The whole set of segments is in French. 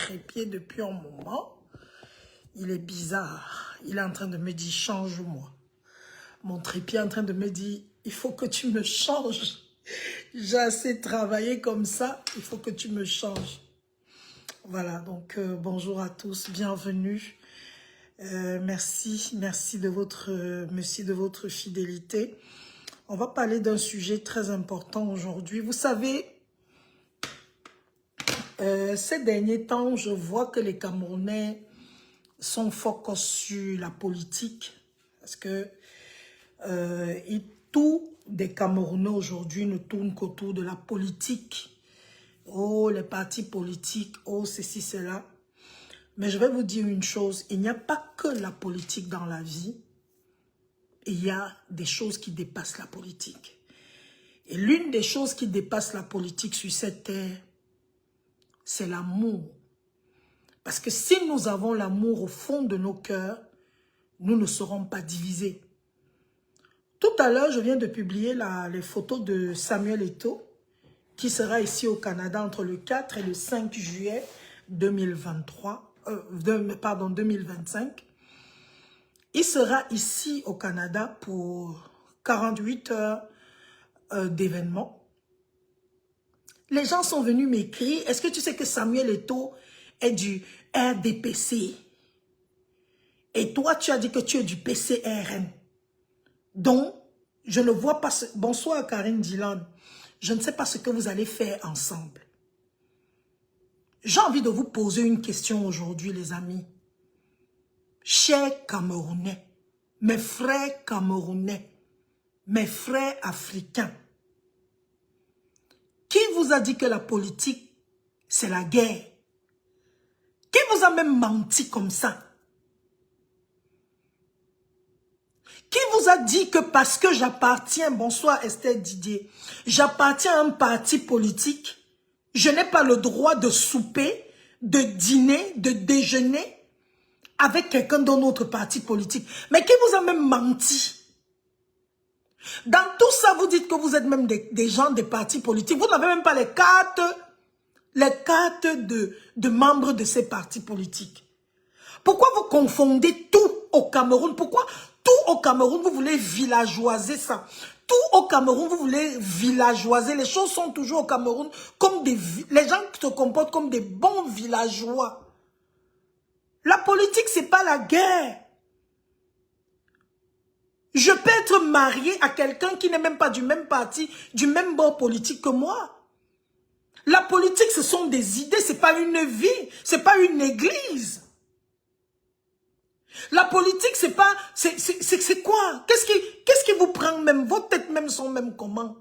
trépied depuis un moment. Il est bizarre. Il est en train de me dire, change-moi. Mon trépied est en train de me dire, il faut que tu me changes. J'ai assez travaillé comme ça, il faut que tu me changes. Voilà, donc bonjour à tous, bienvenue. Merci de votre fidélité. On va parler d'un sujet très important aujourd'hui. Vous savez, ces derniers temps, je vois que les Camerounais sont focus sur la politique. Parce que tout des Camerounais aujourd'hui ne tourne qu'autour de la politique. Oh, les partis politiques, oh, ceci, cela. Mais je vais vous dire une chose, il n'y a pas que la politique dans la vie. Il y a des choses qui dépassent la politique. Et l'une des choses qui dépasse la politique sur cette terre, c'est l'amour. Parce que si nous avons l'amour au fond de nos cœurs, nous ne serons pas divisés. Tout à l'heure, je viens de publier les photos de Samuel Eto'o, qui sera ici au Canada entre le 4 et le 5 juillet 2025. Il sera ici au Canada pour 48 heures d'événements. Les gens sont venus m'écrire, est-ce que tu sais que Samuel Eto'o est du RDPC? Et toi, tu as dit que tu es du PCRN. Donc, je ne vois pas ce... Bonsoir Karine Dylan. Je ne sais pas ce que vous allez faire ensemble. J'ai envie de vous poser une question aujourd'hui, les amis. Chers Camerounais, mes frères Camerounais, mes frères africains, qui vous a dit que la politique, c'est la guerre? Qui vous a même menti comme ça? Qui vous a dit que parce que j'appartiens, bonsoir Esther Didier, j'appartiens à un parti politique, je n'ai pas le droit de souper, de dîner, de déjeuner avec quelqu'un d'un autre parti politique? Mais qui vous a même menti? Dans tout ça, vous dites que vous êtes même des gens des partis politiques. Vous n'avez même pas les cartes de membres de ces partis politiques. Pourquoi vous confondez tout au Cameroun? Pourquoi tout au Cameroun, vous voulez villageoiser ça? Tout au Cameroun, vous voulez villageoiser. Les choses sont toujours au Cameroun comme des... Les gens se comportent comme des bons villageois. La politique, c'est pas la guerre. Je peux être marié à quelqu'un qui n'est même pas du même parti, du même bord politique que moi. La politique, ce sont des idées, c'est pas une vie, c'est pas une église. La politique, c'est pas... C'est quoi? Qu'est-ce qui vous prend même? Vos têtes même sont même comment?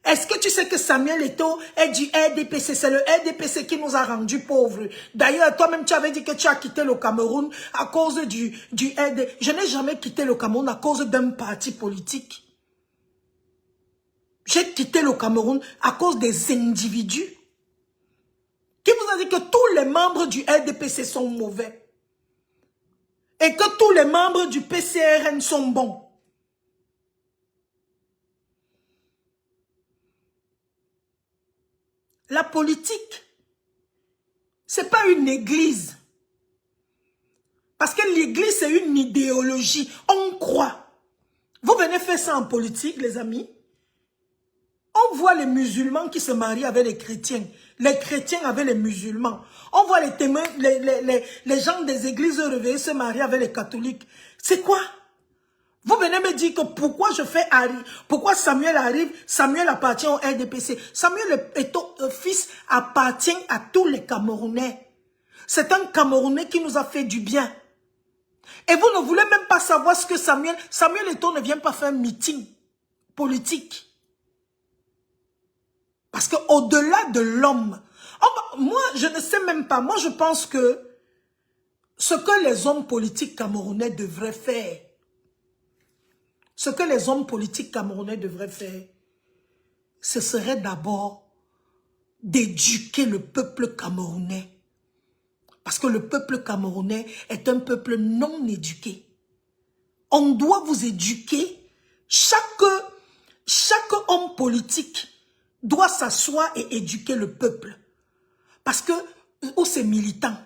Est-ce que tu sais que Samuel Eto'o est du RDPC? C'est le RDPC qui nous a rendus pauvres. D'ailleurs, toi-même, tu avais dit que tu as quitté le Cameroun à cause du RD. Je n'ai jamais quitté le Cameroun à cause d'un parti politique. J'ai quitté le Cameroun à cause des individus. Qui vous a dit que tous les membres du RDPC sont mauvais? Et que tous les membres du PCRN sont bons? La politique, c'est pas une église. Parce que l'église, c'est une idéologie. On croit. Vous venez faire ça en politique, les amis. On voit les musulmans qui se marient avec les chrétiens. Les chrétiens avec les musulmans. On voit les témoins, les gens des églises réveillées se marier avec les catholiques. C'est quoi? Vous venez me dire que pourquoi Samuel arrive, Samuel appartient au RDPC. Samuel Eto'o, fils, appartient à tous les Camerounais. C'est un Camerounais qui nous a fait du bien. Et vous ne voulez même pas savoir ce que Samuel Eto'o ne vient pas faire un meeting politique. Parce qu'au-delà de l'homme, moi, je ne sais même pas. Moi, je pense que ce que les hommes politiques camerounais devraient faire, ce serait d'abord d'éduquer le peuple camerounais. Parce que le peuple camerounais est un peuple non éduqué. On doit vous éduquer. Chaque homme politique doit s'asseoir et éduquer le peuple. Parce que, ou ces militants,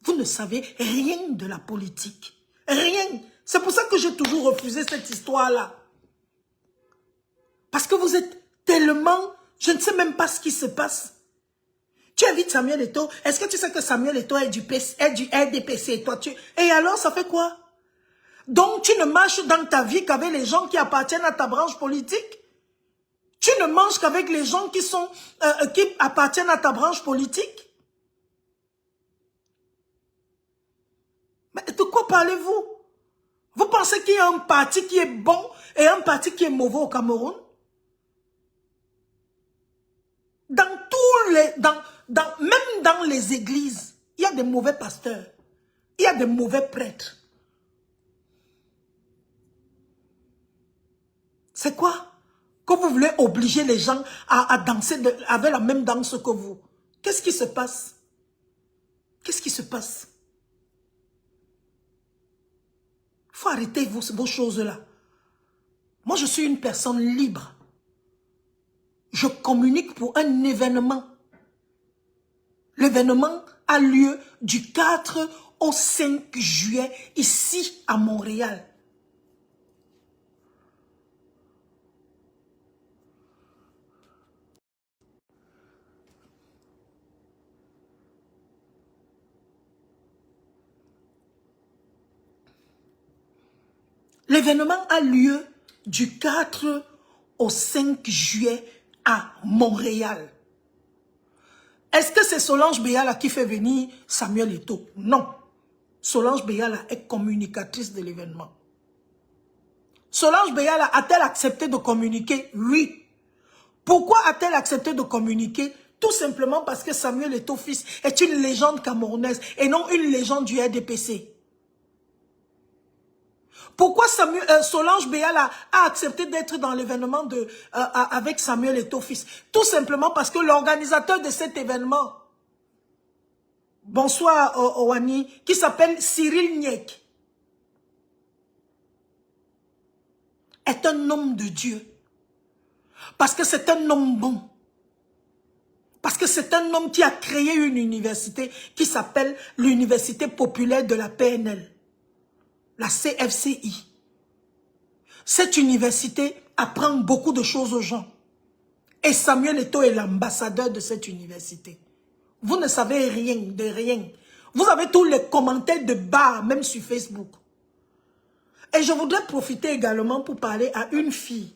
vous ne savez rien de la politique. Rien. C'est pour ça que j'ai toujours refusé cette histoire-là. Parce que vous êtes tellement... Je ne sais même pas ce qui se passe. Tu invites Samuel Eto'o. Est-ce que tu sais que Samuel Eto'o est du RDPC et toi tu... Et alors, ça fait quoi? Donc, tu ne marches dans ta vie qu'avec les gens qui appartiennent à ta branche politique? Tu ne manges qu'avec les gens qui appartiennent à ta branche politique? Mais de quoi parlez-vous? Vous pensez qu'il y a un parti qui est bon et un parti qui est mauvais au Cameroun? Même dans les églises, il y a des mauvais pasteurs. Il y a des mauvais prêtres. C'est quoi? Que vous voulez obliger les gens à danser avec la même danse que vous. Qu'est-ce qui se passe? Qu'est-ce qui se passe? Il faut arrêter vos choses-là. Moi, je suis une personne libre. Je communique pour un événement. L'événement a lieu du 4 au 5 juillet ici à Montréal. L'événement a lieu du 4 au 5 juillet à Montréal. Est-ce que c'est Solange Béala qui fait venir Samuel Eto'o? Non. Solange Béala est communicatrice de l'événement. Solange Béala a-t-elle accepté de communiquer? Oui. Pourquoi a-t-elle accepté de communiquer? Tout simplement parce que Samuel Eto'o fils est une légende camerounaise et non une légende du RDPC. Pourquoi Solange Béala a accepté d'être dans l'événement avec Samuel Eto'o fils? Tout simplement parce que l'organisateur de cet événement, bonsoir Owani, qui s'appelle Cyril Niek, est un homme de Dieu. Parce que c'est un homme bon. Parce que c'est un homme qui a créé une université qui s'appelle l'Université populaire de la PNL. La CFCI. Cette université apprend beaucoup de choses aux gens. Et Samuel Eto'o est l'ambassadeur de cette université. Vous ne savez rien de rien. Vous avez tous les commentaires de bas, même sur Facebook. Et je voudrais profiter également pour parler à une fille